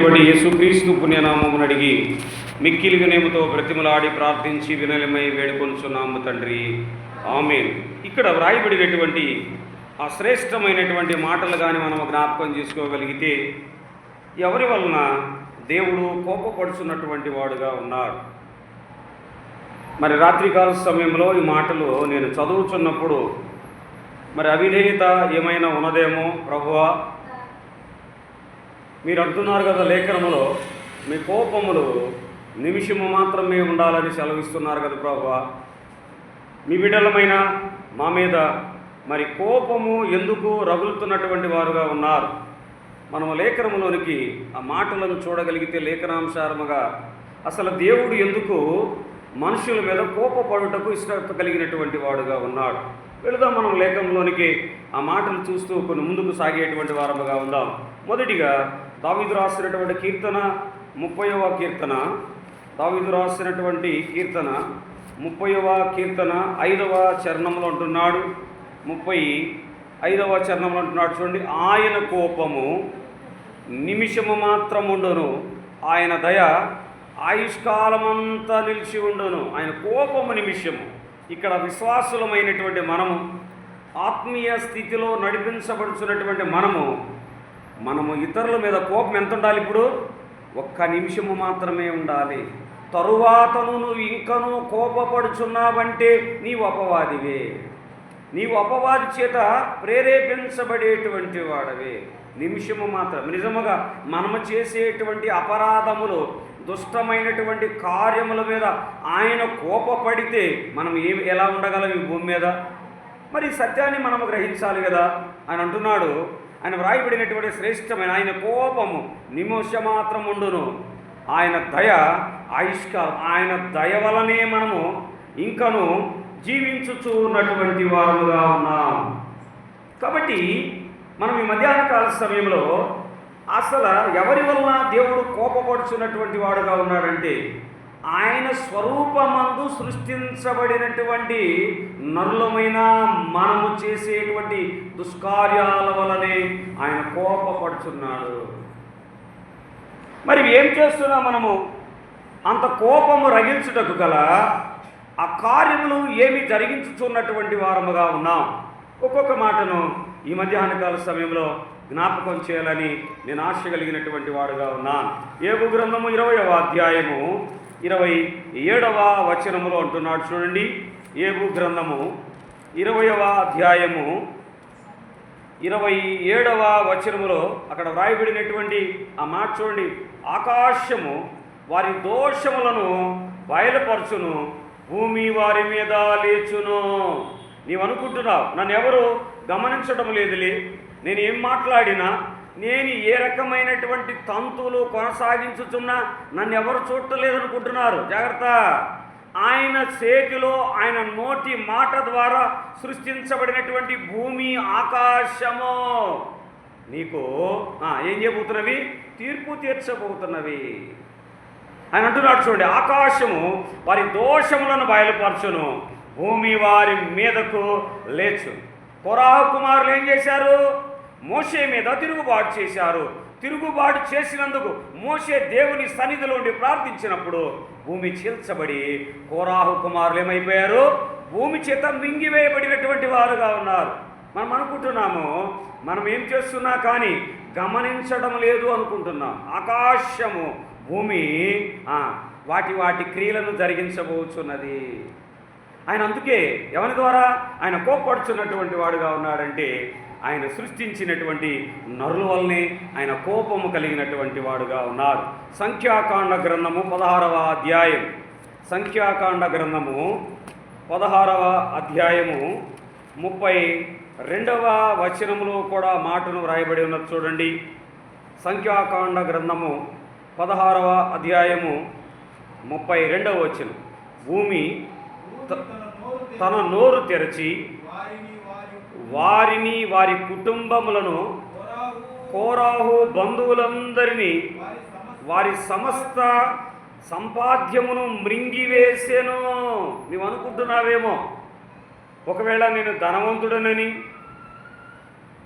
యేసుక్రీస్తు పుణ్యనామమును అడిగి మిక్కిలి వినయముతో బ్రతిమలాడి ప్రార్థించి వినయమై వేడుకొంచున్నాము తండ్రి, ఆమేన్. ఇక్కడ వ్రాయబడినటువంటి ఆ శ్రేష్టమైనటువంటి మాటలు కానీ మనం జ్ఞాపకం చేసుకోగలిగితే, ఎవరి వలన దేవుడు కోపపడుచున్నటువంటి వాడుగా ఉన్నాడు. మరి రాత్రికాల సమయంలో ఈ మాటలు నేను చదువుతున్నప్పుడు మరి అవిధేయత ఏమైనా ఉన్నదేమో ప్రభువా, మీరు అంటున్నారు కదా లేఖనములో, మీ కోపములు నిమిషము మాత్రమే ఉండాలని సెలవిస్తున్నారు కదా ప్రభువా, మీ బిడ్డలమైన మా మీద మరి కోపము ఎందుకు రగులుతున్నటువంటి వారుగా ఉన్నారు. మనము లేఖనములోనికి ఆ మాటలను చూడగలిగితే లేఖనాంశారముగా అసలు దేవుడు ఎందుకు మనుషుల మీద కోపపడుటకు ఇష్టత కలిగినటువంటి వాడుగా ఉన్నాడు. వెళదాం మనం లేఖనంలోనికి, ఆ మాటలు చూస్తూ కొన్ని ముందుకు సాగేటువంటి వారముగా ఉందాం. మొదటిగా దావీదు రాసినటువంటి కీర్తన 30వ కీర్తన, దావీదు రాసినటువంటి కీర్తన 30వ కీర్తన 5వ చరణంలో అంటున్నాడు, 35వ చరణంలో అంటున్నాడు చూడండి. ఆయన కోపము నిమిషము మాత్రం ఉండును, ఆయన దయ ఆయుష్కాలమంతా నిలిచి ఉండును. ఆయన కోపము నిమిషము. ఇక్కడ విశ్వాసులమైనటువంటి మనము, ఆత్మీయ స్థితిలో నడిపించబడుచున్నటువంటి మనము ఇతరుల మీద కోపం ఎంత ఉండాలి? ఇప్పుడు 1 నిమిషము మాత్రమే ఉండాలి. తరువాతను నువ్వు ఇంకనూ కోపపడుచున్నావంటే నీవు అపవాదివే, నీవు అపవాది చేత ప్రేరేపించబడేటువంటి వాడవే. నిమిషము మాత్రం. నిజముగా మనము చేసేటువంటి అపరాధములు, దుష్టమైనటువంటి కార్యముల మీద ఆయన కోపపడితే మనం ఎలా ఉండగలం ఈ భూమి మీద? మరి సత్యాన్ని మనము గ్రహించాలి కదా. ఆయన అంటున్నాడు, ఆయన వ్రాయబడినటువంటి శ్రేష్టమైన ఆయన కోపము నిమిషమాత్రం ఉండును, ఆయన దయ ఆయుష్కాలం. ఆయన దయ వలనే మనము ఇంకను జీవించుచూ ఉన్నటువంటి వారుగా ఉన్నాం. కాబట్టి మనం ఈ మధ్యాహ్న కాల సమయంలో అసలు ఎవరి వలన దేవుడు కోపపడుచున్నటువంటి వాడుగా ఉన్నాడంటే, ఆయన స్వరూపమందు సృష్టించబడినటువంటి నరులమైన మనము చేసేటువంటి దుష్కార్యాల వలనే ఆయన కోపపడుచున్నాడు. మరి ఏం చేస్తున్నా మనము? అంత కోపము రగిల్చుటకు గల ఆ కార్యములు ఏమి జరిగించుచున్నటువంటి వారముగా ఉన్నాం. ఒక్కొక్క మాటను ఈ మధ్యాహ్న కాల సమయంలో జ్ఞాపకం చేయాలని నేను ఆశ కలిగినటువంటి వాడుగా ఉన్నాను. యోబు గ్రంథము 20వ అధ్యాయము 27వ వచనములో అంటున్నాడు చూడండి. యోబు గ్రంథము 20వ అధ్యాయము 27వ వచనములో అక్కడ వ్రాయబడినటువంటి ఆ మాట చూడండి. ఆకాశము వారి దోషములను బయలుపరచును, భూమి వారి మీద లేచును. నీవు అనుకుంటున్నావు నన్ను ఎవరు గమనించడం లేదులే, నేను ఏం మాట్లాడినా, నేను ఏ రకమైనటువంటి తంతులు కొనసాగించుతున్నా నన్ను ఎవరు చూడలేదనుకుంటున్నారు. జాగ్రత్త. ఆయన చేతిలో, ఆయన నోటి మాట ద్వారా సృష్టించబడినటువంటి భూమి ఆకాశము నీకు ఏం చేయబోతున్నవి? తీర్పు తీర్చబోతున్నవి. ఆయన అంటున్నాడు చూడండి, ఆకాశము వారి దోషములను బయలుపరచును, భూమి వారి మీదకు లేచు. కోరాహు కుమారులు ఏం చేశారు? మోషే మీద తిరుగుబాటు చేశారు. తిరుగుబాటు చేసినందుకు మోషే దేవుని సన్నిధిలో ఉండి ప్రార్థించినప్పుడు భూమి చీల్చబడి కోరాహు కుమారులు ఏమైపోయారు? భూమి చేత మింగివేయబడినటువంటి వారుగా ఉన్నారు. మనం అనుకుంటున్నాము మనం ఏం చేస్తున్నా కానీ గమనించడం లేదు అనుకుంటున్నాం. ఆకాశము భూమి వాటి క్రియలను జరిగించబోతున్నది. ఆయన అందుకే ఎవరి ద్వారా ఆయన కోపడుచున్నటువంటి వాడుగా ఉన్నాడంటే, ఆయన సృష్టించినటువంటి నరుల వల్లనే ఆయన కోపము కలిగినటువంటి వాడుగా ఉన్నారు. సంఖ్యాకాండ గ్రంథము 16వ అధ్యాయం, సంఖ్యాకాండ గ్రంథము 16వ అధ్యాయము 32వ వచనములో కూడా మాటను వ్రాయబడి ఉన్నది చూడండి. సంఖ్యాకాండ గ్రంథము 16వ అధ్యాయము 32వ వచనం. భూమి తన నోరు తెరచి వారిని వారి కుటుంబములను, కోరాహు బంధువులందరినీ, వారి సమస్త సంపాద్యమును మృంగివేసెను. నువ్వు అనుకుంటున్నావేమో ఒకవేళ నేను ధనవంతుడనని,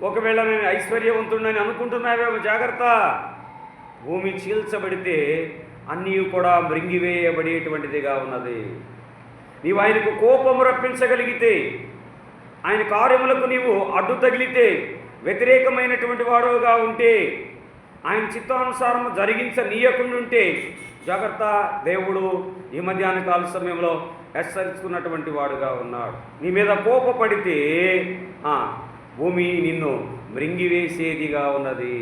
ఒకవేళ నేను ఐశ్వర్యవంతుడని అనుకుంటున్నావేమో. జాగ్రత్త. భూమి చీల్చబడితే అన్నీ కూడా మృంగివేయబడేటువంటిదిగా ఉన్నది. నీవు ఆయనకు కోపము రప్పించగలిగితే, ఆయన కార్యములకు నీవు అడ్డు తగిలితే, వ్యతిరేకమైనటువంటి వాడుగా ఉంటే, ఆయన చిత్తానుసారం జరిగించనీయకుండుంటే జాగ్రత్త, దేవుడు ఈ మధ్యాహ్న కాల సమయంలో హెచ్చరిస్తున్నటువంటి వాడుగా ఉన్నాడు. నీ మీద కోపపడితే భూమి నిన్ను మృంగివేసేదిగా ఉన్నది.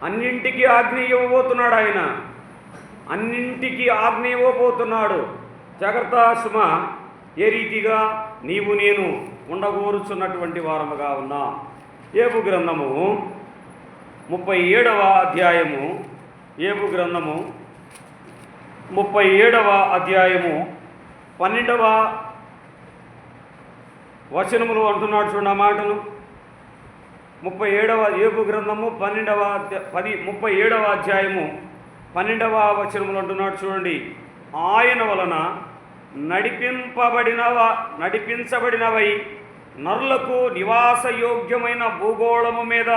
అన్నింటికీ ఆజ్ఞ ఇవ్వబోతున్నాడు ఆయన, అన్నింటికీ ఆజ్ఞ ఇవ్వబోతున్నాడు. జాగ్రత్త సుమ, ఏ రీతిగా నీవు నేను ఉండగోరుచున్నటువంటి వారముగా ఉన్నా. ఏబు గ్రంథము 37వ అధ్యాయము, ఏబు గ్రంథము 37వ అధ్యాయము 12వ వచనములు అంటున్నాడు. చూడండి ఆ మాటలు. 37వ ఏబు గ్రంథము 37వ అధ్యాయము 12వ వచనములు అంటున్నాడు. చూడండి, ఆయన వలన నడిపించబడినవై నరులకు నివాసయోగ్యమైన భూగోళము మీద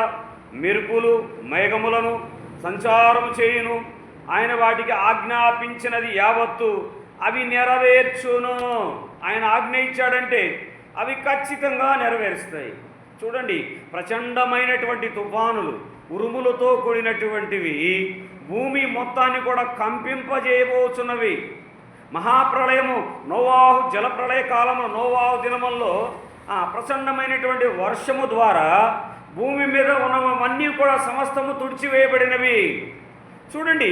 మెరుపులు మేఘములను సంచారం చేయును. ఆయన వాటికి ఆజ్ఞాపించినది యావత్తు అవి నెరవేర్చును. ఆయన ఆజ్ఞ ఇచ్చాడంటే అవి ఖచ్చితంగా నెరవేరుస్తాయి. చూడండి, ప్రచండమైనటువంటి తుఫానులు, ఉరుములతో కూడినటువంటివి భూమి మొత్తాన్ని కూడా కంపింపజేయబోచున్నవి. మహాప్రళయము, నోవాహు జలప్రళయ కాలము, నోవాహు దినముల్లో ప్రచండమైనటువంటి వర్షము ద్వారా భూమి మీద ఉన్నవన్నీ కూడా సమస్తము తుడిచివేయబడినవి. చూడండి,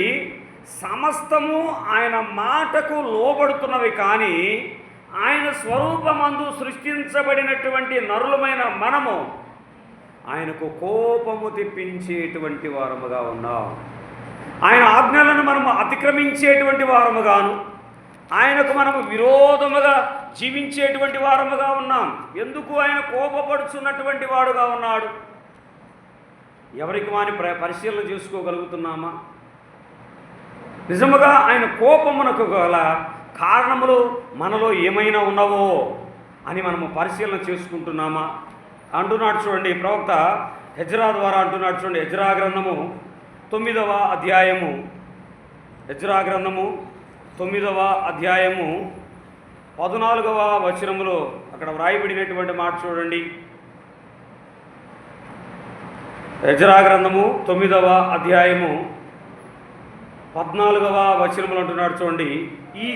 సమస్తము ఆయన మాటకు లోబడుతున్నవి. కానీ ఆయన స్వరూపమందు సృష్టించబడినటువంటి నరులమైన మనము ఆయనకు కోపము తెప్పించేటువంటి వారముగా ఉన్నాం. ఆయన ఆజ్ఞలను మనము అతిక్రమించేటువంటి వారముగాను, ఆయనకు మనము విరోధముగా జీవించేటువంటి వారముగా ఉన్నాం. ఎందుకు ఆయన కోపపడుచున్నటువంటి వాడుగా ఉన్నాడు? ఎవరికి వాని పరిశీలన చేసుకోగలుగుతున్నామా? నిజముగా ఆయన కోపమునకు గల కారణములు మనలో ఏమైనా ఉన్నవో అని మనము పరిశీలన చేసుకుంటున్నామా? అంటున్నాడు చూడండి, ప్రవక్త ఎజ్రా ద్వారా అంటున్నాడు చూడండి. ఎజ్రా గ్రంథము 9వ అధ్యాయము, ఎజ్రా గ్రంథము 9వ అధ్యాయము 14వ వచనములో అక్కడ వ్రాయబడినటువంటి మాట చూడండి. ఎజ్రా గ్రంథము 9వ అధ్యాయము 14వ వచనములు అంటున్నాడు చూడండి. ఈ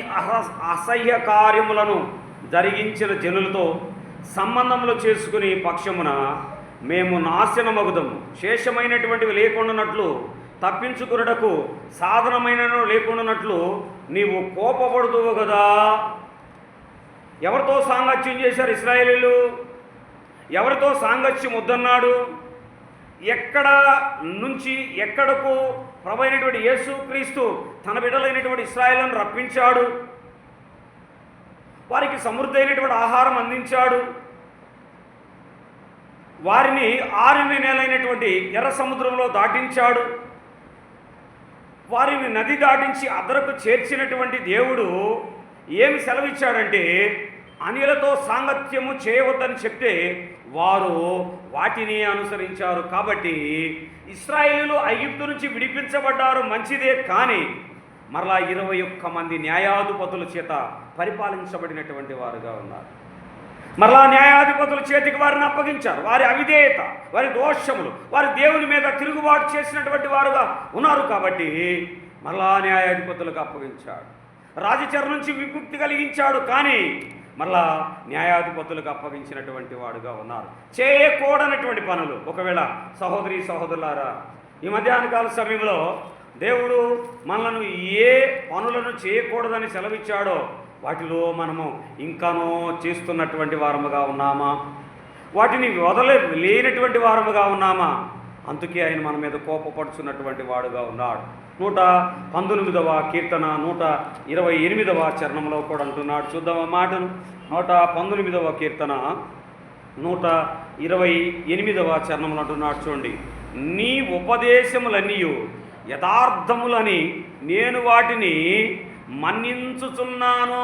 అసహ్య కార్యములను జరిగించిన జనులతో సంబంధములు చేసుకుని పక్షమున మేము నాశనమగుదము. శేషమైనటువంటివి లేకుండానట్లు, తప్పించుకున్నటకు సాధనమైన లేకుండానట్లు నీవు కోపపడుదువు కదా. ఎవరితో సాంగత్యం చేశారు ఇశ్రాయేలీలు? ఎవరితో సాంగత్యం వద్దన్నాడు? ఎక్కడ నుంచి ఎక్కడకు ప్రభు అయినటువంటి యేసుక్రీస్తు తన బిడ్డలైనటువంటి ఇశ్రాయేలును రప్పించాడు. వారికి సమృద్ధి అయినటువంటి ఆహారం అందించాడు. వారిని ఆరిన నేలైనటువంటి ఎర్ర సముద్రంలో దాటించాడు. వారిని నది దాటించి అద్దరకు చేర్చినటువంటి దేవుడు ఏమి సెలవిచ్చాడంటే, అన్యులతో సాంగత్యము చేయవద్దని చెప్తే వారు వాటిని అనుసరించారు. కాబట్టి ఇశ్రాయేలీయులు ఐగుప్తు నుంచి విడిపించబడ్డారు, మంచిదే. కానీ మరలా 21 మంది న్యాయాధిపతుల చేత పరిపాలించబడినటువంటి వారుగా ఉన్నారు. మరలా న్యాయాధిపతుల చేతికి వారిని అప్పగించారు. వారి అవిధేయత, వారి దోషములు, వారి దేవుని మీద తిరుగుబాటు చేసినటువంటి వారుగా ఉన్నారు. కాబట్టి మరలా న్యాయాధిపతులకు అప్పగించాడు. రాజచర నుంచి విముక్తి కలిగించాడు. కానీ మరలా న్యాయాధిపతులకు అప్పగించినటువంటి వాడుగా ఉన్నారు. చేయకూడనటువంటి పనులు, ఒకవేళ సహోదరి సహోదరులారా, ఈ మధ్యాహ్న కాల సమయంలో దేవుడు మనలను ఏ పనులను చేయకూడదని సెలవిచ్చాడో వాటిలో మనము ఇంకానో చేస్తున్నటువంటి వారముగా ఉన్నామా? వాటిని లేనటువంటి వారముగా ఉన్నామా? అందుకే ఆయన మన మీద కోపపడుచున్నటువంటి వాడుగా ఉన్నాడు. 119వ కీర్తన 128వ చరణంలో కూడా అంటున్నాడు. చూద్దాం ఆ మాటను. 119వ కీర్తన 128వ చరణంలో అంటున్నాడు చూడండి. నీ ఉపదేశములన్నీ యథార్థములని నేను వాటిని మన్నించుచున్నాను.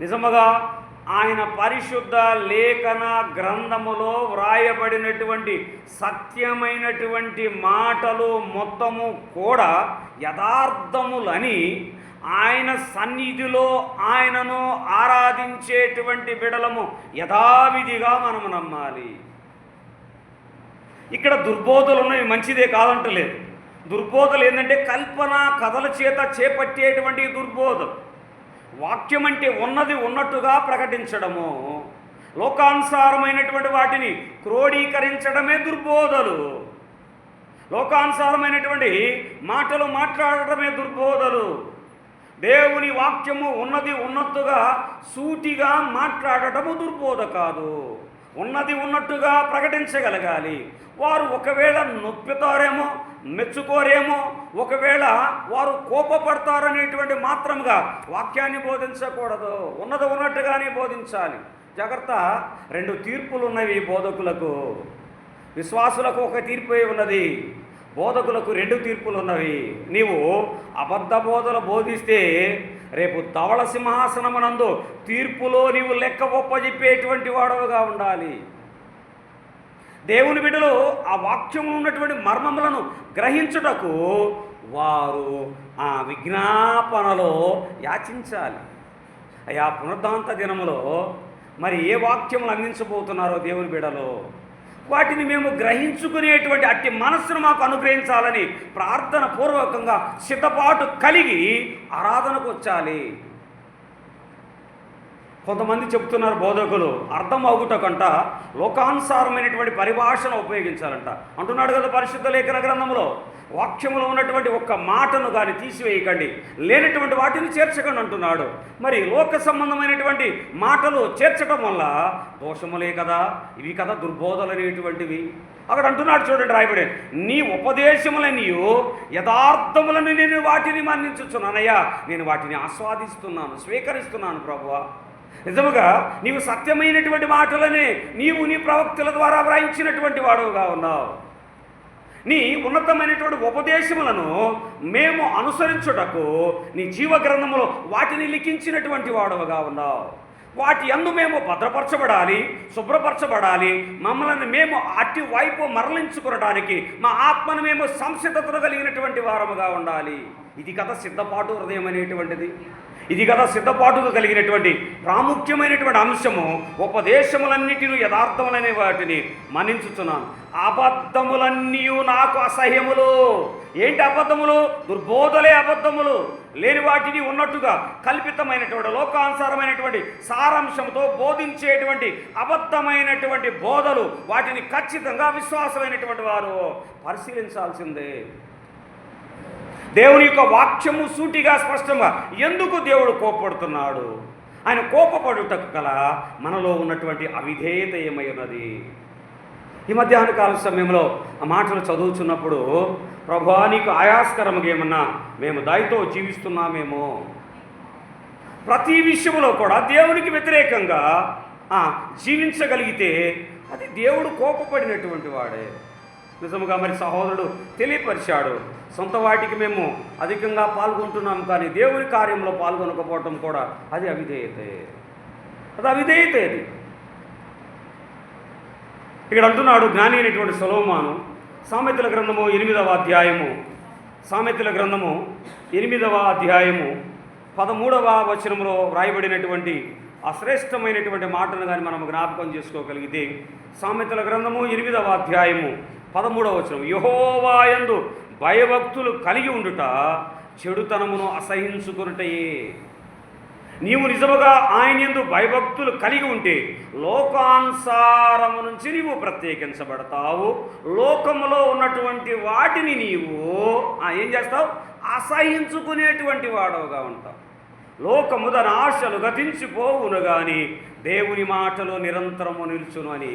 నిజముగా ఆయన పరిశుద్ధ లేఖన గ్రంథములో వ్రాయబడినటువంటి సత్యమైనటువంటి మాటలు మొత్తము కూడా యథార్థములని ఆయన సన్నిధిలో ఆయనను ఆరాధించేటువంటి బిడలము యథావిధిగా మనము నమ్మాలి. ఇక్కడ దుర్బోధలు ఉన్నవి, మంచిదే కాదంటలేదు. దుర్బోధలు ఏంటంటే కల్పన కథల చేత చేపట్టేటువంటి దుర్బోధలు. వాక్యం అంటే ఉన్నది ఉన్నట్టుగా ప్రకటించడము, లోకానుసారమైనటువంటి వాటిని క్రోడీకరించడమే దుర్బోధలు. లోకానుసారమైనటువంటి మాటలు మాట్లాడటమే దుర్బోధలు. దేవుని వాక్యము ఉన్నది ఉన్నట్టుగా సూటిగా మాట్లాడటము దుర్బోధ కాదు. ఉన్నది ఉన్నట్టుగా ప్రకటించగలగాలి. వారు ఒకవేళ నొప్పుతారేమో, మెచ్చుకోరేమో, ఒకవేళ వారు కోపపడతారనేటువంటి మాత్రముగా వాక్యాన్ని బోధించకూడదు. ఉన్నది ఉన్నట్టుగానే బోధించాలి. జాగ్రత్త, రెండు తీర్పులు ఉన్నవి బోధకులకు. విశ్వాసులకు ఒక తీర్పు ఉన్నది, బోధకులకు రెండు తీర్పులు ఉన్నవి. నీవు అబద్ధ బోధలు బోధిస్తే రేపు ధవళ సింహాసనమునందు తీర్పులో నీవు లెక్క ఒప్పజెప్పేటువంటి వాడవుగా ఉండాలి. దేవుని బిడ్డలు ఆ వాక్యంలో ఉన్నటువంటి మర్మములను గ్రహించుటకు వారు ఆ విజ్ఞాపనలో యాచించాలి. అయ్యా, పునరుద్ధాంత దినములో మరి ఏ వాక్యములు అందించబోతున్నారో దేవుని బిడ్డలు, వాటిని మేము గ్రహించుకునేటువంటి అట్టి మనస్సును మాకు అనుగ్రహించాలని ప్రార్థన పూర్వకంగా సిద్ధపాటు కలిగి ఆరాధనకు వచ్చాలి. కొంతమంది చెప్తున్నారు బోధకులు, అర్థం అవుటకంట లోకానుసారమైనటువంటి పరిభాషను ఉపయోగించాలంట అంటున్నాడు కదా పరిశుద్ధ లేఖన గ్రంథంలో. వాక్యములో ఉన్నటువంటి ఒక్క మాటను కానీ తీసివేయకండి, లేనటువంటి వాటిని చేర్చకండి అంటున్నాడు. మరి లోక సంబంధమైనటువంటి మాటలు చేర్చడం వల్ల దోషములే కదా, ఇవి కదా దుర్బోధలు అనేటువంటివి. అక్కడ అంటున్నాడు చూడండి, రాయబడి, నీ ఉపదేశములనియు యథార్థములను నేను వాటిని మన్నించుచున్నానయ్యా, నేను వాటిని ఆస్వాదిస్తున్నాను, స్వీకరిస్తున్నాను ప్రభువా. నిజముగా నీవు సత్యమైనటువంటి మాటలనే నీవు నీ ప్రవక్తల ద్వారా వ్రాయించినటువంటి వాడుగా ఉన్నావు. నీ ఉన్నతమైనటువంటి ఉపదేశములను మేము అనుసరించుటకు నీ జీవగ్రంథములో వాటిని లిఖించినటువంటి వాడుగా ఉన్నావు. వాటి యందు మేము భద్రపరచబడాలి, శుభ్రపరచబడాలి. మమ్మల్ని మేము అట్టి వైపు మరలించుకునడానికి మా ఆత్మను మేము సంసిద్ధతను కలిగినటువంటి వారముగా ఉండాలి. ఇది కదా సిద్ధపాటు హృదయం అనేటువంటిది. ఇది కదా సిద్ధపాటుకు కలిగినటువంటి ప్రాముఖ్యమైనటువంటి అంశము. ఉపదేశములన్నిటిని యథార్థములనే వాటిని మన్నించుచున్నాను. అబద్ధములన్నీ నాకు అసహ్యములు. ఏంటి అబద్ధములు? దుర్బోధలే అబద్ధములు. లేని వాటిని ఉన్నట్టుగా కల్పితమైనటువంటి లోకానుసారమైనటువంటి సారాంశంతో బోధించేటువంటి అబద్ధమైనటువంటి బోధలు, వాటిని ఖచ్చితంగా విశ్వాసమైనటువంటి వారు పరిశీలించాల్సిందే. దేవుని యొక్క వాక్యము సూటిగా స్పష్టంగా ఎందుకు దేవుడు కోపపడుతున్నాడు, ఆయన కోపపడుటకు గల మనలో ఉన్నటువంటి అవిధేయత ఏమై ఉన్నది. ఈ మధ్యాహ్న కాల సమయంలో ఆ మాటలు చదువుతున్నప్పుడు, ప్రభువా నీకు ఆయాస్కరముగా ఏమన్నా మేము దయతో జీవిస్తున్నామేమో. ప్రతి విషయంలో కూడా దేవునికి వ్యతిరేకంగా జీవించగలిగితే అది దేవుడు కోపపడినటువంటి వాడే. నిజముగా మరి సహోదరుడు తెలియపరిచాడు, సొంత వాటికి మేము అధికంగా పాల్గొంటున్నాం కానీ దేవుని కార్యంలో పాల్గొనకపోవటం కూడా అది అవిధేయతే. అది అవిధేయతే. అది ఇక్కడ అంటున్నాడు జ్ఞాని అయినటువంటి సొలొమోను, సామెతల గ్రంథము 8వ అధ్యాయము, సామెతల గ్రంథము 8వ అధ్యాయము 13వ వచనంలో వ్రాయబడినటువంటి అశ్రేష్టమైనటువంటి మాటను కానీ మనం జ్ఞాపకం చేసుకోగలిగితే, సామెతల గ్రంథము 8వ అధ్యాయము 13వ వచనం, యెహోవా యందు భయభక్తులు కలిగి ఉండుట చెడుతనమును అసహించుకునుటయే. నీవు నిజముగా ఆయన యందు భయభక్తులు కలిగి ఉంటే లోకానుసారము నుంచి నీవు ప్రత్యేకించబడతావు. లోకములో ఉన్నటువంటి వాటిని నీవు ఏం చేస్తావు? అసహించుకునేటువంటి వాడవుగా ఉంటావు. లోకము దాని ఆశలు గతించిపోవును గాని దేవుని మాటలో నిరంతరము నిలుచును అని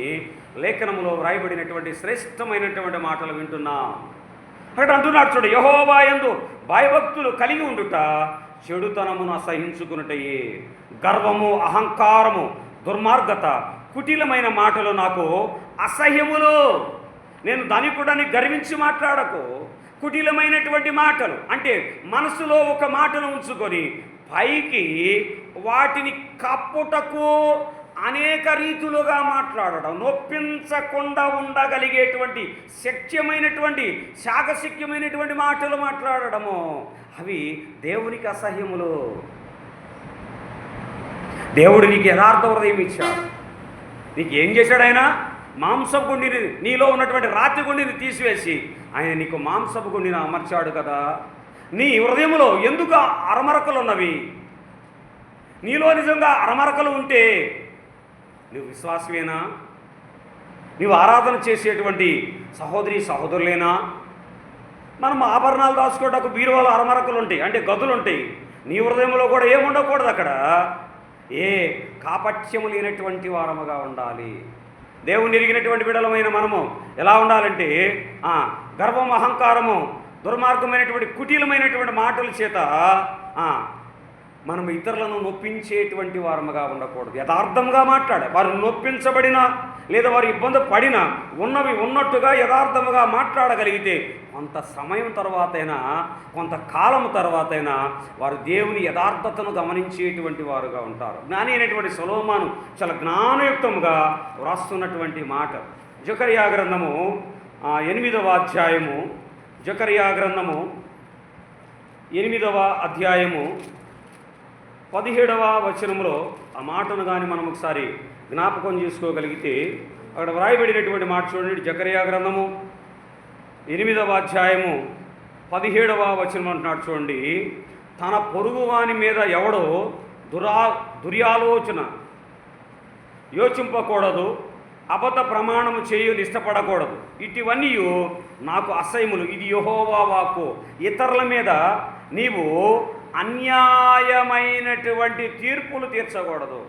లేఖనములో వ్రాయబడినటువంటి శ్రేష్టమైనటువంటి మాటలు వింటున్నాం. అక్కడ అంటున్నాడు చూడు, యెహోవా యందు భయభక్తులు కలిగి ఉండుట చెడుతనమును అసహించుకున్నటయే. గర్వము, అహంకారము, దుర్మార్గత, కుటిలమైన మాటలు నాకు అసహ్యములు. నేను ధనికుడని గర్వించి మాట్లాడకు. కుటిలమైనటువంటి మాటలు అంటే మనసులో ఒక మాటను ఉంచుకొని పైకి వాటిని కప్పుటకు అనేక రీతులుగా మాట్లాడడం, నొప్పించకుండా ఉండగలిగేటువంటి శక్యమైనటువంటి శాకశక్యమైనటువంటి మాటలు మాట్లాడడము, అవి దేవునికి అసహ్యములు. దేవుడు నీకు యథార్థ హృదయం ఇచ్చాడు. నీకు ఏం చేశాడు ఆయన? మాంసపు గుండిని, నీలో ఉన్నటువంటి రాతి గుండిని తీసివేసి ఆయన నీకు మాంసపు గుండిని అమర్చాడు కదా. నీ హృదయంలో ఎందుకు అరమరకలు ఉన్నవి? నీలో నిజంగా అరమరకలు ఉంటే నువ్వు విశ్వాసమేనా? నువ్వు ఆరాధన చేసేటువంటి సహోదరి సహోదరులేనా? మనం ఆభరణాలు దాచుకోవడానికి బీరువాలో అరమరకలు ఉంటాయి, అంటే గదులు ఉంటాయి. నీ హృదయంలో కూడా ఏముండకూడదు అక్కడ. ఏ కాపట్యము లేనటువంటి వారముగా ఉండాలి. దేవుని ఎరిగినటువంటి బిడ్డలమైన మనము ఎలా ఉండాలంటే గర్వం, అహంకారము, దుర్మార్గమైనటువంటి కుటీలమైనటువంటి మాటల చేత మనం ఇతరులను నొప్పించేటువంటి వారముగా ఉండకూడదు. యథార్థంగా మాట్లాడే వారు నొప్పించబడినా లేదా వారు ఇబ్బంది పడినా ఉన్నవి ఉన్నట్టుగా యథార్థముగా మాట్లాడగలిగితే కొంత సమయం తర్వాతైనా, కొంతకాలం తర్వాతైనా వారు దేవుని యథార్థతను గమనించేటువంటి వారుగా ఉంటారు. జ్ఞాని అయినటువంటి సొలొమోను చాలా జ్ఞానయుక్తంగా వ్రాస్తున్నటువంటి మాట. జకర్యా గ్రంథము 8వ అధ్యాయము, జకర్యా గ్రంథము 8వ అధ్యాయము 17వ వచనంలో ఆ మాటను కానీ మనం ఒకసారి జ్ఞాపకం చేసుకోగలిగితే అక్కడ వ్రాయబడినటువంటి మాట చూడండి. జకర్యా గ్రంథము 8వ అధ్యాయము 17వ వచనం అంటున్నాడు చూడండి. తన పొరుగువాని మీద ఎవడో దుర్యాలోచన యోచింపకూడదు, అబద్ధ ప్రమాణము చేయని ఇష్టపడకూడదు. ఇటువన్నీ నాకు అసహ్యములు. ఇది యెహోవా వాక్కు. ఇతరుల మీద నీవు అన్యాయమైనటువంటి తీర్పులు తీర్చకూడదు.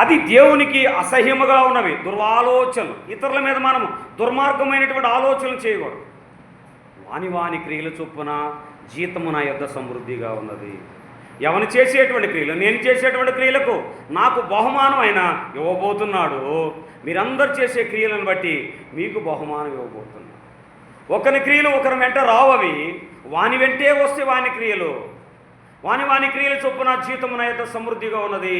అది దేవునికి అసహ్యముగా ఉన్నవి దుర్వాలోచనలు. ఇతరుల మీద మనము దుర్మార్గమైనటువంటి ఆలోచనలు చేయకూడదు. వాని క్రియల చొప్పున జీతము నా యొద్ద సమృద్ధిగా ఉన్నది. ఎవరు చేసేటువంటి క్రియలు, నేను చేసేటువంటి క్రియలకు నాకు బహుమానం ఆయన ఇవ్వబోతున్నాడు. మీరందరూ చేసే క్రియలను బట్టి మీకు బహుమానం ఇవ్వబోతున్నాడు. ఒకరి క్రియలు ఒకరి వెంట రావవి, వాని వెంటే వస్తే వాని క్రియలు, వాని క్రియల చొప్పున జీతము నా యొద్ద సమృద్ధిగా ఉన్నది.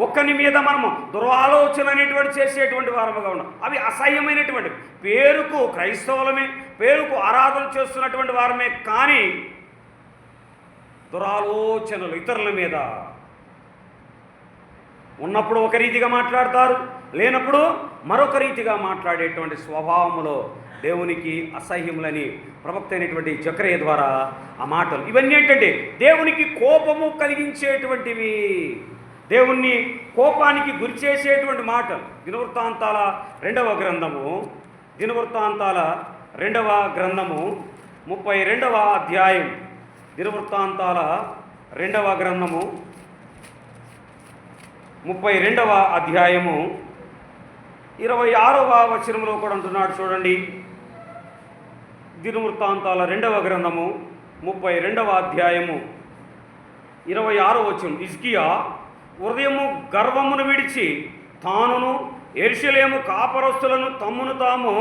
ఒక్కని మీద మనము దురాలోచన అనేటువంటి చేసేటువంటి వారముగా ఉన్నాం. అవి అసహ్యమైనటువంటి, పేరుకు క్రైస్తవులమే, పేరుకు ఆరాధన చేస్తున్నటువంటి వారమే, కానీ దురాలోచనలు ఇతరుల మీద ఉన్నప్పుడు ఒక రీతిగా మాట్లాడతారు, లేనప్పుడు మరొక రీతిగా మాట్లాడేటువంటి స్వభావములో దేవునికి అసహ్యములని ప్రవక్త అయినటువంటి జకర్యా ద్వారా ఆ మాటలు. ఇవన్నీ ఏంటంటే దేవునికి కోపము కలిగించేటువంటివి, దేవుణ్ణి కోపానికి గురి చేసేటువంటి మాటలు. దినవృత్తాంతాల 2వ గ్రంథము, దినవృత్తాంతాల 2వ గ్రంథము 32వ అధ్యాయం, దినవృత్తాంతాల 2వ గ్రంథము 32వ అధ్యాయము 26వ వచనంలో కూడా అంటున్నాడు చూడండి. దినవృత్తాంతాల 2వ గ్రంథము 32వ అధ్యాయము 26వ వచనం. హిజ్కియా హృదయము గర్వమును విడిచి తానును యెరూషలేము కాపరస్తులను తమ్మును తాము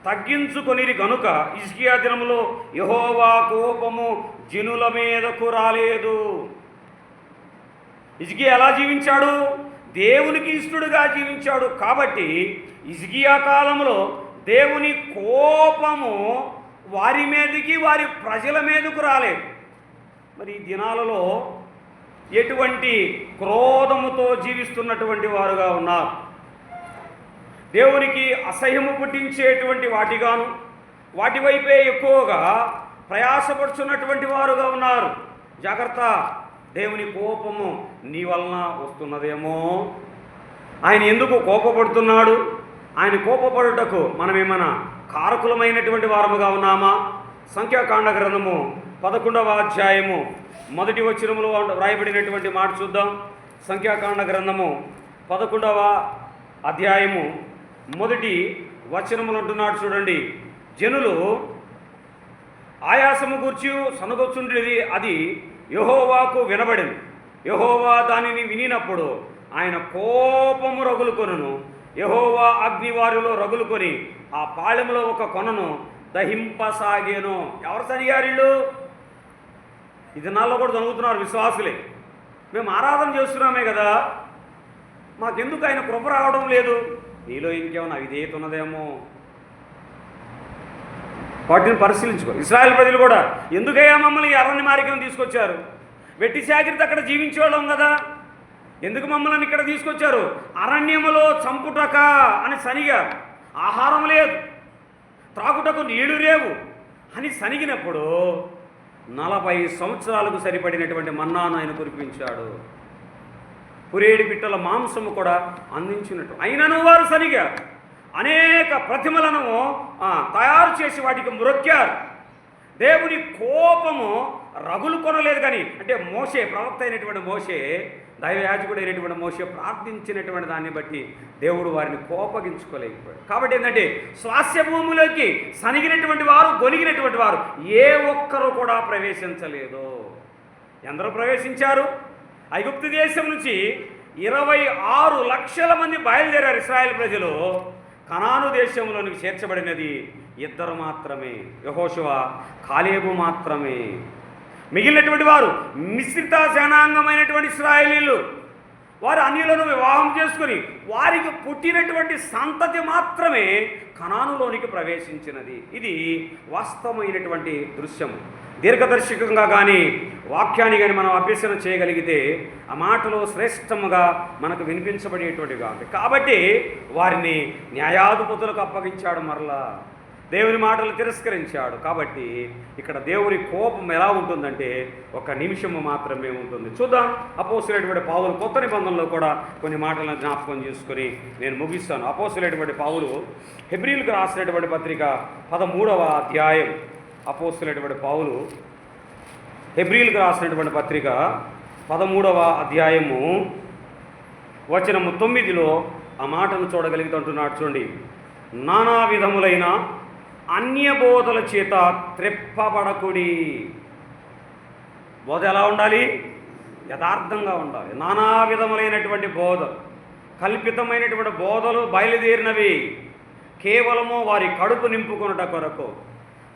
తగ్గించుకొనిరి గనుక హిజ్కియా దినములో యెహోవా కోపము జనుల మీదకు రాలేదు. హిజ్కియా ఎలా జీవించాడు? దేవునికి ఇష్టడుగా జీవించాడు. కాబట్టి హిజ్కియా కాలంలో దేవుని కోపము వారి మీదకి, వారి ప్రజల మీదకు రాలేదు. మరి ఈ దినాలలో ఎటువంటి క్రోధముతో జీవిస్తున్నటువంటి వారుగా ఉన్నారు. దేవునికి అసహ్యము పుట్టించేటువంటి వాటిగాను, వాటి వైపే ఎక్కువగా ప్రయాసపడుచున్నటువంటి వారుగా ఉన్నారు. జాగ్రత్త, దేవుని కోపము నీ వలన వస్తున్నదేమో. ఆయన ఎందుకు కోపపడుతున్నాడు? ఆయన కోపపడుటకు మనమేమైనా కారకులమైనటువంటి వారముగా ఉన్నామా? సంఖ్యాకాండ గ్రంథము 11వ అధ్యాయము 1వ వచనములో వ్రాయబడినటువంటి మాట చూద్దాం. సంఖ్యాకాండ గ్రంథము 11వ అధ్యాయము 1వ వచనములు అంటున్నాడు చూడండి. జనులు ఆయాసము గూర్చి సనగొచ్చుండేది, అది యెహోవాకు వినబడింది. యెహోవా దానిని వినినప్పుడు ఆయన కోపము రగులుకొనును. యెహోవా అగ్నివారిలో రగులుకొని ఆ పాళెములో ఒక కొనను దహింపసాగేను. ఎవరు సరిగారిళ్ళు? ఈ దినాల్లో కూడా జరుగుతున్నారు విశ్వాసులే. మేము ఆరాధన చేస్తున్నామే కదా, మాకెందుకు ఆయన కృప రావడం లేదు? నీలో ఇంకేమన్నా విధేయత ఉన్నదేమో, వాటిని పరిశీలించుకో. ఇశ్రాయేల్ ప్రజలు కూడా ఎందుకయ్యా మమ్మల్ని ఈ అరణ్య మార్గం తీసుకొచ్చారు? వెట్టి చాకిరితో అక్కడ జీవించేవాళ్ళం కదా, ఎందుకు మమ్మల్ని ఇక్కడ తీసుకొచ్చారు? అరణ్యములో చంపుటక అని సనిగారు. ఆహారం లేదు, త్రాగుటకు నీళ్లు లేవు అని సనిగినప్పుడు 40 సంవత్సరాలకు సరిపడినటువంటి మన్నాను ఆయన కురిపించాడు. పురేడి పిట్టల మాంసము కూడా అందించినట్టు. అయినను వారు సనిగారు. అనేక ప్రతిమలను తయారు చేసి వాటికి మ్రొక్కారు. దేవుని కోపము రగులు కొనలేదు. కానీ అంటే మోషే, ప్రవక్త అయినటువంటి మోషే, దైవయాజకుడు అయినటువంటి మోషే ప్రార్థించినటువంటి దాన్ని బట్టి దేవుడు వారిని కోపగించుకోలేకపోయాడు. కాబట్టి ఏంటంటే స్వాస్థ్య భూమిలోకి సనిగినటువంటి వారు, గొనిగినటువంటి వారు ఏ ఒక్కరూ కూడా ప్రవేశించలేదు. ఎందరూ ప్రవేశించారు? ఐగుప్తు దేశం నుంచి 26 లక్షల మంది బయలుదేరారు ఇశ్రాయేల్ ప్రజలు. కనాను దేశంలోనికి చేర్చబడినది 2 మాత్రమే, యెహోషువ, కాలేబు మాత్రమే. మిగిలినటువంటి వారు మిశ్రిత జనాంగమైనటువంటి ఇశ్రాయేలీలు. వారు అన్యులను వివాహం చేసుకుని వారికి పుట్టినటువంటి సంతతి మాత్రమే కనానులోనికి ప్రవేశించినది. ఇది వాస్తవమైనటువంటి దృశ్యం. దీర్ఘదర్శకంగా కానీ వాక్యాన్ని కానీ మనం అభ్యసన చేయగలిగితే ఆ మాటలు శ్రేష్టముగా మనకు వినిపించబడేటువంటివిగా ఉంటాయి. కాబట్టి వారిని న్యాయాధిపతులకు అప్పగించాడు. మరలా దేవుని మాటలు తిరస్కరించాడు. కాబట్టి ఇక్కడ దేవుని కోపం ఎలా ఉంటుందంటే 1 నిమిషము మాత్రమే ఉంటుంది. చూద్దాం. అపోస్తులైనటువంటి పౌలు కొత్త నిబంధనలో కూడా కొన్ని మాటలను జ్ఞాపకం చేసుకొని నేను ముగిస్తాను. అపోస్తులైనటువంటి పౌలు హెబ్రీయులకు రాసినటువంటి పత్రిక 13వ అధ్యాయం. అపోస్తులైనటువంటి పౌలు హెబ్రీయులకు రాసినటువంటి పత్రిక 13వ అధ్యాయము వచనము 9లో ఆ మాటను చూడగలుగుతుంటున్నాడు. చూడండి. నానా విధములైన అన్యబోధల చేత త్రెప్పబడకుడి. బోధ ఎలా ఉండాలి? యథార్థంగా ఉండాలి. నానా విధములైనటువంటి బోధ, కల్పితమైనటువంటి బోధలు బయలుదేరినవి కేవలము వారి కడుపు నింపుకొనుట కొరకు,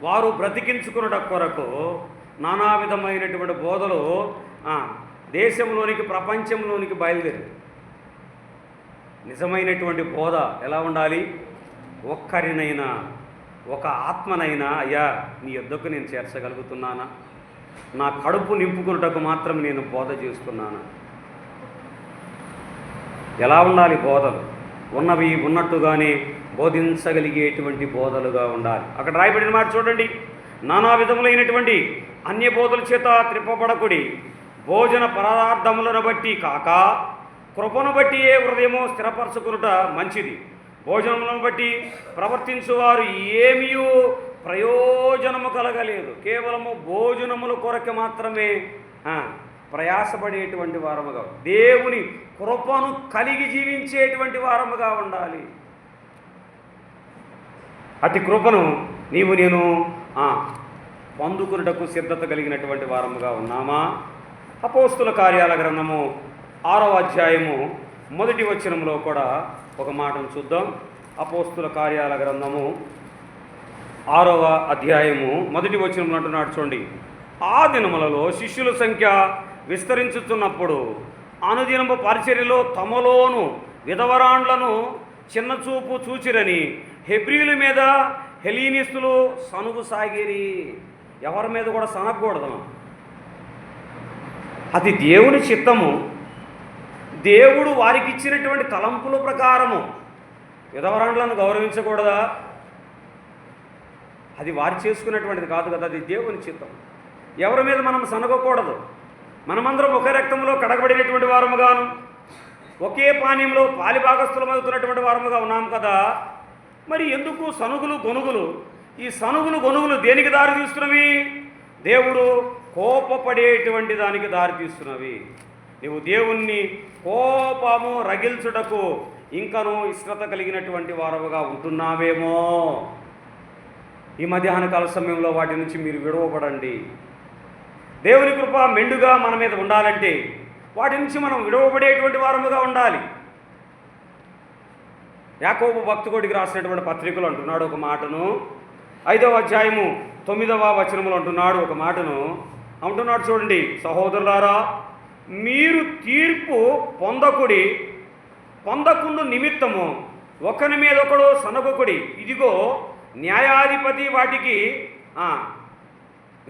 వారు బ్రతికించుకునుట కొరకు నానా విధమైనటువంటి బోధలు దేశంలోనికి, ప్రపంచంలోనికి బయలుదేరి. నిజమైనటువంటి బోధ ఎలా ఉండాలి? ఒక్కరినైనా, ఒక ఆత్మనైనా అయ్యా నీ యొద్దకు నేను చేర్చగలుగుతున్నానా? నా కడుపు నింపుకున్నటకు మాత్రం నేను బోధ చేస్తున్నాను. ఎలా ఉండాలి బోధలు? ఉన్నవి ఉన్నట్టుగానే బోధించగలిగేటువంటి బోధలుగా ఉండాలి. అక్కడ రాయబడిన మాట చూడండి. నానా విధములైనటువంటి అన్య బోధల చేత త్రిప్పబడకుడి, భోజన పదార్థములను బట్టి కాక కృపను బట్టి ఏ హృదయమో స్థిరపరచుకునుట మంచిది. భోజనములను బట్టి ప్రవర్తించువారు ఏమీ ప్రయోజనము కలగలేదు. కేవలము భోజనముల కొరకు మాత్రమే ప్రయాసపడేటువంటి వారముగా, దేవుని కృపను కలిగి జీవించేటువంటి వారముగా ఉండాలి. అతి కృపను నీవు నేను పొందుకున్నటకు సిద్ధత కలిగినటువంటి వారముగా ఉన్నామా? అపోస్తుల కార్యాల గ్రంథము 6వ అధ్యాయము 1వ వచనంలో కూడా ఒక మాటను చూద్దాం. అపోస్తుల కార్యాల గ్రంథము 6వ అధ్యాయము 1వ వచనంలో అంటున్నాడు చూడండి. ఆ దినములలో శిష్యుల సంఖ్య విస్తరించుతున్నప్పుడు అనుదినము పరిచర్యలో తమలోను విధవరాండ్లను చిన్నచూపు చూచిరని హెబ్రీయుల మీద హెలీనిస్తులు సనుగు సాగిరి. ఎవరి మీద కూడా సనగకూడదు. అది దేవుని చిత్తము. దేవుడు వారికి ఇచ్చినటువంటి తలంపుల ప్రకారము విధవరాండ్లను గౌరవించకూడదా? అది వారు చేసుకున్నటువంటిది కాదు కదా, అది దేవుని చిత్తం. ఎవరి మీద మనం సనగకూడదు. మనమందరం ఒకే రక్తంలో కడగబడినటువంటి వారముగాను, ఒకే పానీయంలో పాలిభాగస్థులమవుతున్నటువంటి వారముగా ఉన్నాం కదా. మరి ఎందుకు సనుగులు గొనుగులు? ఈ సనుగులు గొనుగులు దేనికి దారి తీస్తున్నవి? దేవుడు కోపపడేటువంటి దానికి దారి తీస్తున్నవి. నీవు దేవుణ్ణి కోపము రగిల్చుటకు ఇంకనూ ఇష్టత కలిగినటువంటి వారముగా ఉంటున్నావేమో. ఈ మధ్యాహ్న కాల సమయంలో వాటి నుంచి మీరు విడవబడండి. దేవుని కృప మెండుగా మన మీద ఉండాలంటే వాటి నుంచి మనం విడవబడేటువంటి వారముగా ఉండాలి. యాకోబు భక్తుడికి రాసినటువంటి పత్రికలు అంటున్నాడు ఒక మాటను, 5వ అధ్యాయము 9వ వచనములు అంటున్నాడు ఒక మాటను. అంటున్నాడు చూడండి, సహోదరులారా మీరు తీర్పు పొందకుండు నిమిత్తము ఒకరి మీద ఒకడు సనగొకుడి. ఇదిగో న్యాయాధిపతి వాటికి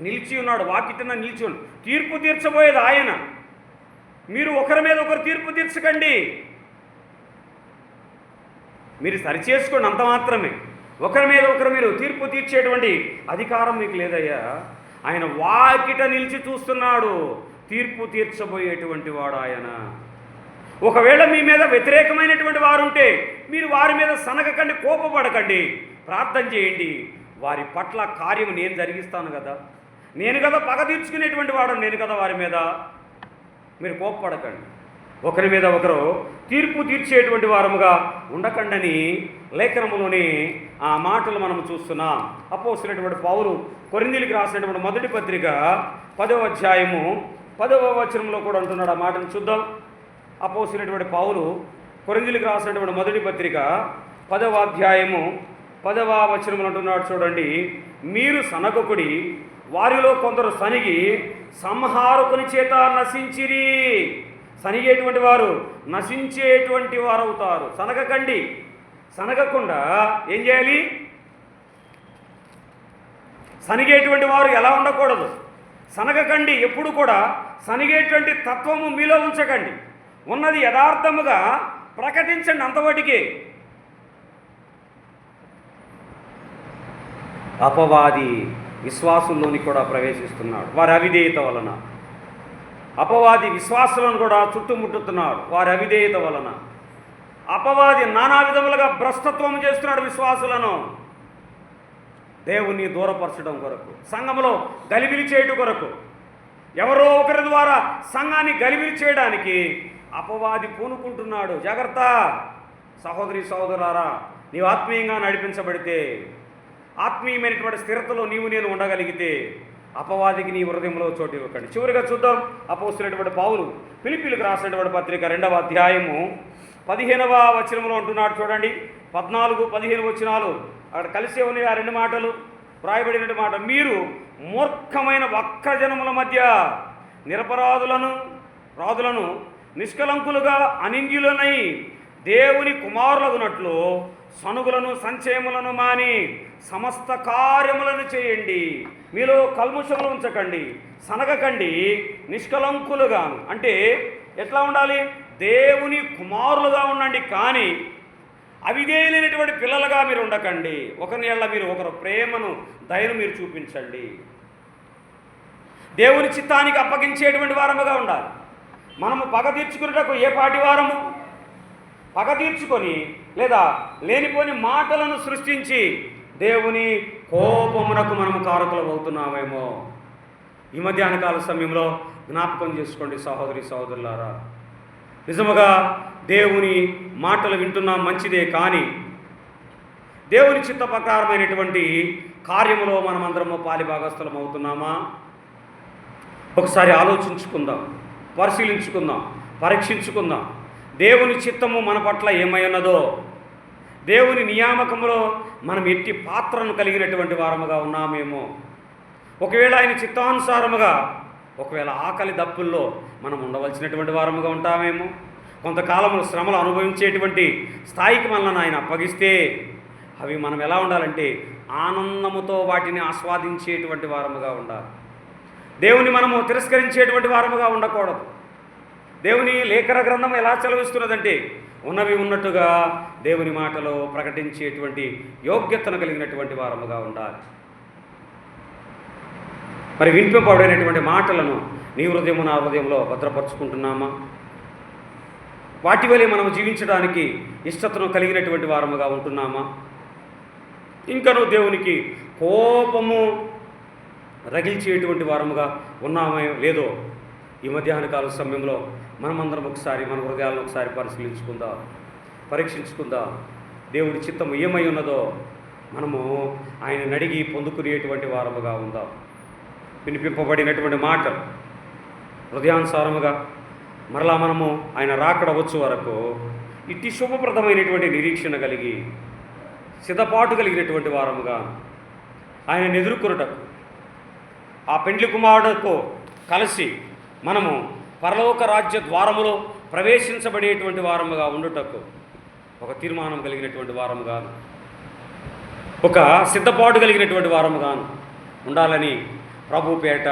నిలిచి ఉన్నాడు, వాకిటిన నిలిచి ఉన్నాడు. తీర్పు తీర్చబోయేది ఆయన. మీరు ఒకరి మీద ఒకరు తీర్పు తీర్చకండి, మీరు సరిచేసుకోండి, అంత మాత్రమే. ఒకరి మీద ఒకరు మీరు తీర్పు తీర్చేటువంటి అధికారం మీకు లేదయ్యా. ఆయన వాకిట నిలిచి చూస్తున్నాడు, తీర్పు తీర్చబోయేటువంటి వాడు ఆయన. ఒకవేళ మీ మీద వ్యతిరేకమైనటువంటి వారు ఉంటే మీరు వారి మీద సనగకండి, కోపపడకండి, ప్రార్థన చేయండి. వారి పట్ల కార్యం నేను జరిగిస్తాను కదా, నేను కదా పగ తీర్చుకునేటువంటి వాడు, నేను కదా వారి మీద. మీరు కోపపడకండి, ఒకరి మీద ఒకరు తీర్పు తీర్చేటువంటి వారముగా ఉండకండని లేఖనములోని ఆ మాటలు మనం చూస్తున్నాం. అపోస్తలుడైనటువంటి పౌలు కొరింథీయులకు రాసినటువంటి మొదటి పత్రిక 10వ అధ్యాయము 10వ వచనంలో కూడా అంటున్నాడు. ఆ మాటను చూద్దాం. అపోస్తలుడైనటువంటి పౌలు కొరింథీయులకు రాసినటువంటి మొదటి పత్రిక 10వ అధ్యాయము 10వ వచనంలో అంటున్నాడు చూడండి, మీరు సనగకుడి, వారిలో కొందరు సనిగి సంహారకుని చేత నశించిరి. సనిగేటువంటి వారు నశించేటువంటి వారు అవుతారు. సనగకండి. సనగకుండా ఏం చేయాలి? సనిగేటువంటి వారు ఎలా ఉండకూడదు? సనగకండి. ఎప్పుడు కూడా సనిగేటువంటి తత్వము మీలో ఉంచకండి. ఉన్నది యథార్థముగా ప్రకటించండి, అంతవటికి. అపవాది విశ్వాసుల్లోని కూడా ప్రవేశిస్తున్నాడు వారి అవిధేయత వలన. అపవాది విశ్వాసులను కూడా చుట్టుముట్టుతున్నాడు వారి అవిధేయత వలన. అపవాది నానా విధములుగా భ్రష్టత్వం చేస్తున్నాడు విశ్వాసులను. దేవుణ్ణి దూరపరచడం కొరకు, సంఘంలో గలిబిలి చేయడం కొరకు, ఎవరో ఒకరి ద్వారా సంఘాన్ని గలిబిలి చేయడానికి అపవాది పూనుకుంటున్నాడు. జాగ్రత్త సహోదరి సహోదరులారా, నీవు ఆత్మీయంగా నడిపించబడితే, ఆత్మీయమైనటువంటి స్థిరతలో నేను ఉండగలిగితే అపవాదికి నీ హృదయంలో చోటు ఇవ్వకండి. చివరిగా చూద్దాం. అపోస్తలుడైనటువంటి పౌలు ఫిలిప్పీయులకు రాసినటువంటి పత్రిక 2వ అధ్యాయము 15వ వచనంలో అంటున్నాడు చూడండి. 14, 15 వచనాలు అక్కడ కలిసే ఉన్నాయి. ఆ 2 మాటలు వ్రాయబడినటువంటి మాట, మీరు మూర్ఖమైన వక్రజనముల మధ్య రాదులను నిష్కలంకులుగా అనింద్యులనై దేవుని కుమారులగునట్లు సనుగులను సంచయములను మాని సమస్త కార్యములను చేయండి. మీలో కల్ముషములు ఉంచకండి, సనగకండి, నిష్కలంకులుగాను. అంటే ఎట్లా ఉండాలి? దేవుని కుమారులుగా ఉండండి, కానీ అవిధేయులైనటువంటి పిల్లలుగా మీరు ఉండకండి. ఒకరి ఏళ్ళ మీరు ఒకరు ప్రేమను, దయను మీరు చూపించండి. దేవుని చిత్తానికి అప్పగించేటువంటి వారముగా ఉండాలి. మనము పగ తీర్చుకునేటకు ఏ పాటి వారము? పగ తీర్చుకొని లేదా లేనిపోని మాటలను సృష్టించి దేవుని కోపమునకు మనము కారకులు అవుతున్నామేమో. ఈ మధ్యాహ్న కాల సమయంలో జ్ఞాపకం చేసుకోండి సహోదరి సహోదరులారా. నిజముగా దేవుని మాటలు వింటున్నాం, మంచిదే, కానీ దేవుని చిత్త ప్రకారమైనటువంటి కార్యములో మనమందరము పాలిభాగస్థలం అవుతున్నామా? ఒకసారి ఆలోచించుకుందాం, పరిశీలించుకుందాం, పరీక్షించుకుందాం. దేవుని చిత్తము మన పట్ల ఏమై ఉన్నదో, దేవుని నియామకంలో మనం ఎట్టి పాత్రను కలిగినటువంటి వారముగా ఉన్నామేమో. ఒకవేళ ఆయన చిత్తానుసారముగా ఒకవేళ ఆకలి దప్పుల్లో మనం ఉండవలసినటువంటి వారముగా ఉంటామేమో. కొంతకాలంలో శ్రమలు అనుభవించేటువంటి స్థాయికి మనల్ని ఆయన అప్పగిస్తే అవి మనం ఎలా ఉండాలంటే ఆనందముతో వాటిని ఆస్వాదించేటువంటి వారముగా ఉండాలి. దేవుని మనము తిరస్కరించేటువంటి వారముగా ఉండకూడదు. దేవుని లేఖన గ్రంథం ఎలా సెలవిస్తున్నదంటే ఉన్నవి ఉన్నట్టుగా దేవుని మాటలో ప్రకటించేటువంటి యోగ్యతను కలిగినటువంటి వారముగా ఉండాలి. మరి వినిపింపబడినటువంటి మాటలను నీ హృదయము నా హృదయంలో భద్రపరుచుకుంటున్నామా? వాటి వలె మనం జీవించడానికి ఇష్టతను కలిగినటువంటి వారముగా ఉంటున్నామా? ఇంకనూ దేవునికి కోపము రగిల్చేటువంటి వారముగా ఉన్నామో లేదో ఈ మధ్యాహ్న కాల సమయంలో మనమందరం ఒకసారి మన హృదయాలను ఒకసారి పరిశీలించుకుందాం, పరీక్షించుకుందాం. దేవుడి చిత్తం ఏమై ఉన్నదో మనము ఆయన అడిగి పొందుకునేటువంటి వారముగా ఉందాం. వినిపింపబడినటువంటి మాట హృదయానుసారముగా మరలా మనము ఆయన రాకడ వచ్చు వరకు ఇట్టి శుభప్రదమైనటువంటి నిరీక్షణ కలిగి సిద్ధపాటు కలిగినటువంటి వారముగా ఆయన ఎదుర్కొనుటకు, ఆ పెండ్లి కుమారుడుకు కలిసి మనము పరలోక రాజ్య ద్వారములో ప్రవేశించబడేటువంటి వారముగా ఉండుటకు ఒక తీర్మానం కలిగినటువంటి వారముగాను, ఒక సిద్ధపాటు కలిగినటువంటి వారముగాను ఉండాలని ప్రభు పేట